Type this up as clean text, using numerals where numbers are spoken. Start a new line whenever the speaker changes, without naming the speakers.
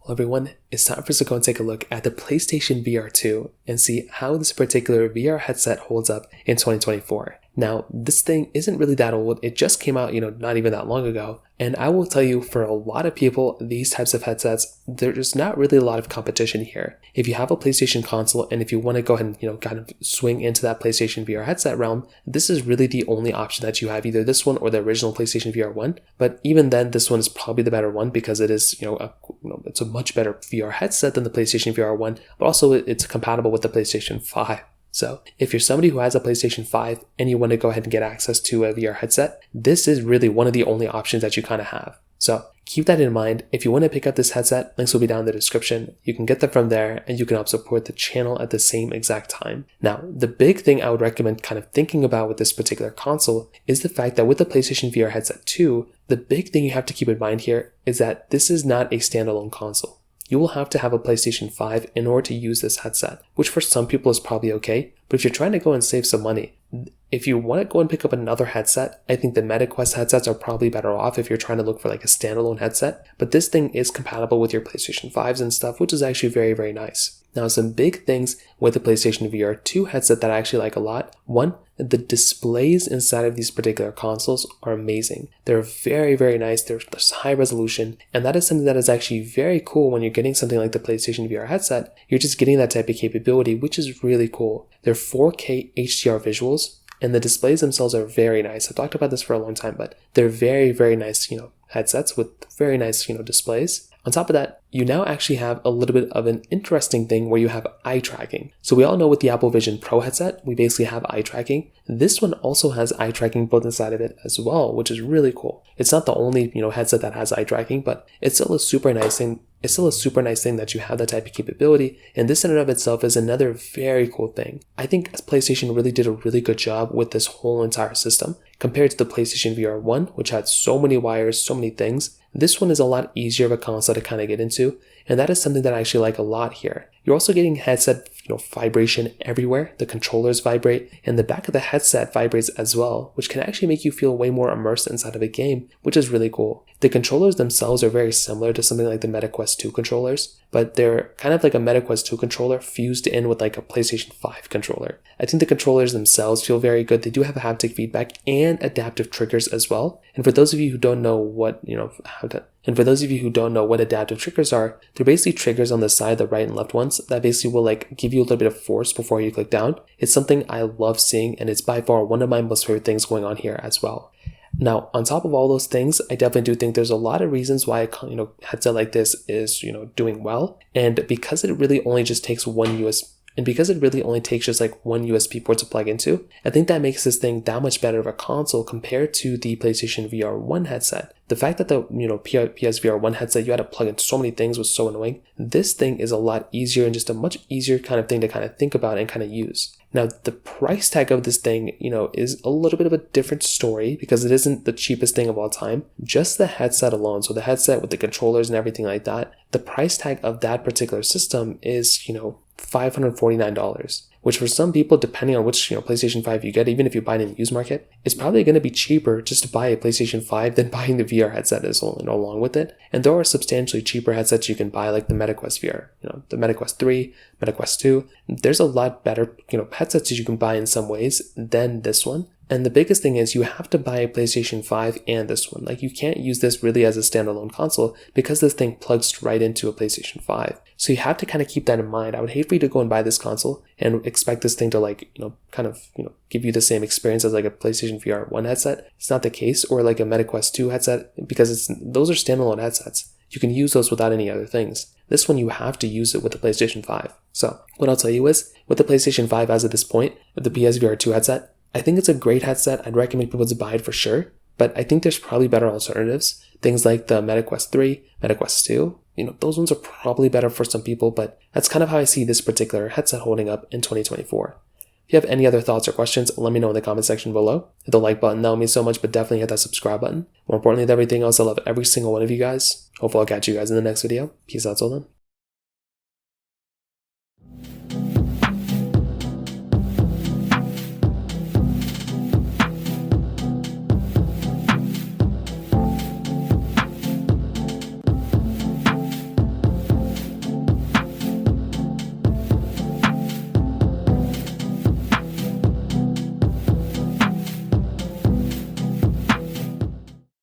Hello everyone, it's time for us to go and take a look at the PlayStation VR 2 and see how this particular VR headset holds up in 2024. Now, this thing isn't really that old, it just came out, not even that long ago, and I will tell you, for a lot of people, these types of headsets, there's not really a lot of competition here. If you have a PlayStation console and if you want to go ahead and, kind of swing into that PlayStation VR headset realm, this is really the only option that you have, either this one or the original PlayStation VR 1, but even then, this one is probably the better one because it is, it's a much better VR headset than the PlayStation VR 1, but also it's compatible with the PlayStation 5. So if you're somebody who has a PlayStation 5 and you want to go ahead and get access to a VR headset, this is really one of the only options that you kind of have. So keep that in mind. If you want to pick up this headset, links will be down in the description. You can get them from there and you can help support the channel at the same exact time. Now, the big thing I would recommend kind of thinking about with this particular console is the fact that with the PlayStation VR headset 2, the big thing you have to keep in mind here is that this is not a standalone console. You will have to have a PlayStation 5 in order to use this headset, which for some people is probably okay, but if you're trying to go and save some money, if you want to go and pick up another headset, I think the MetaQuest headsets are probably better off if you're trying to look for like a standalone headset, but this thing is compatible with your PlayStation 5s and stuff, which is actually very, very nice. Now, some big things with the PlayStation VR 2 headset that I actually like a lot. One, the displays inside of these particular consoles are amazing. They're very, very nice. There's high resolution, and that is something that is actually very cool when you're getting something like the PlayStation VR headset. You're just getting that type of capability, which is really cool. They're 4K HDR visuals, and the displays themselves are very nice. I've talked about this for a long time, but they're very, very nice, headsets with very nice, displays. On top of that, you now actually have a little bit of an interesting thing where you have eye tracking. So we all know with the Apple Vision Pro headset, we basically have eye tracking. This one also has eye tracking built inside of it as well, which is really cool. It's not the only, headset that has eye tracking, but it's still a super nice thing. It's still a super nice thing that you have that type of capability, and this in and of itself is another very cool thing. I think PlayStation really did a really good job with this whole entire system. Compared to the PlayStation VR 1, which had so many wires, so many things, this one is a lot easier of a console to kind of get into, and that is something that I actually like a lot here. You're also getting headset vibration everywhere. The controllers vibrate, and the back of the headset vibrates as well, which can actually make you feel way more immersed inside of a game, which is really cool. The controllers themselves are very similar to something like the MetaQuest 2 controllers, but they're kind of like a MetaQuest 2 controller fused in with like a PlayStation 5 controller. I think the controllers themselves feel very good. They do have haptic feedback and adaptive triggers as well. And for those of you who don't know what, what adaptive triggers are, they're basically triggers on the side, the right and left ones, that basically will give you a little bit of force before you click down. It's something I love seeing, and it's by far one of my most favorite things going on here as well. Now, on top of all those things, I definitely do think there's a lot of reasons why a headset like this is, doing well. And because it really only just takes one USB port to plug into, I think that makes this thing that much better of a console compared to the PlayStation VR 1 headset. The fact that the PSVR 1 headset, you had to plug in so many things was so annoying. This thing is a lot easier and just a much easier kind of thing to kind of think about and kind of use. Now, the price tag of this thing, is a little bit of a different story because it isn't the cheapest thing of all time. Just the headset alone, so the headset with the controllers and everything like that, the price tag of that particular system is, $549, which for some people, depending on which PlayStation 5 you get, even if you buy it in the used market, it's probably going to be cheaper just to buy a PlayStation 5 than buying the VR headset along with it. And there are substantially cheaper headsets you can buy, like the MetaQuest VR, the MetaQuest 3, MetaQuest 2. There's a lot better headsets that you can buy in some ways than this one. And the biggest thing is you have to buy a PlayStation 5 and this one. You can't use this really as a standalone console because this thing plugs right into a PlayStation 5. So you have to kind of keep that in mind. I would hate for you to go and buy this console and expect this thing to give you the same experience as like a PlayStation VR 1 headset. It's not the case, or like a MetaQuest 2 headset, because those are standalone headsets. You can use those without any other things. This one, you have to use it with the PlayStation 5. So what I'll tell you is, with the PlayStation 5 as of this point, with the PSVR 2 headset, I think it's a great headset. I'd recommend people to buy it for sure, but I think there's probably better alternatives. Things like the MetaQuest 3, MetaQuest 2, those ones are probably better for some people, but that's kind of how I see this particular headset holding up in 2024. If you have any other thoughts or questions, let me know in the comment section below. Hit the like button, that would mean so much, but definitely hit that subscribe button. More importantly than everything else, I love every single one of you guys. Hopefully I'll catch you guys in the next video. Peace out till then.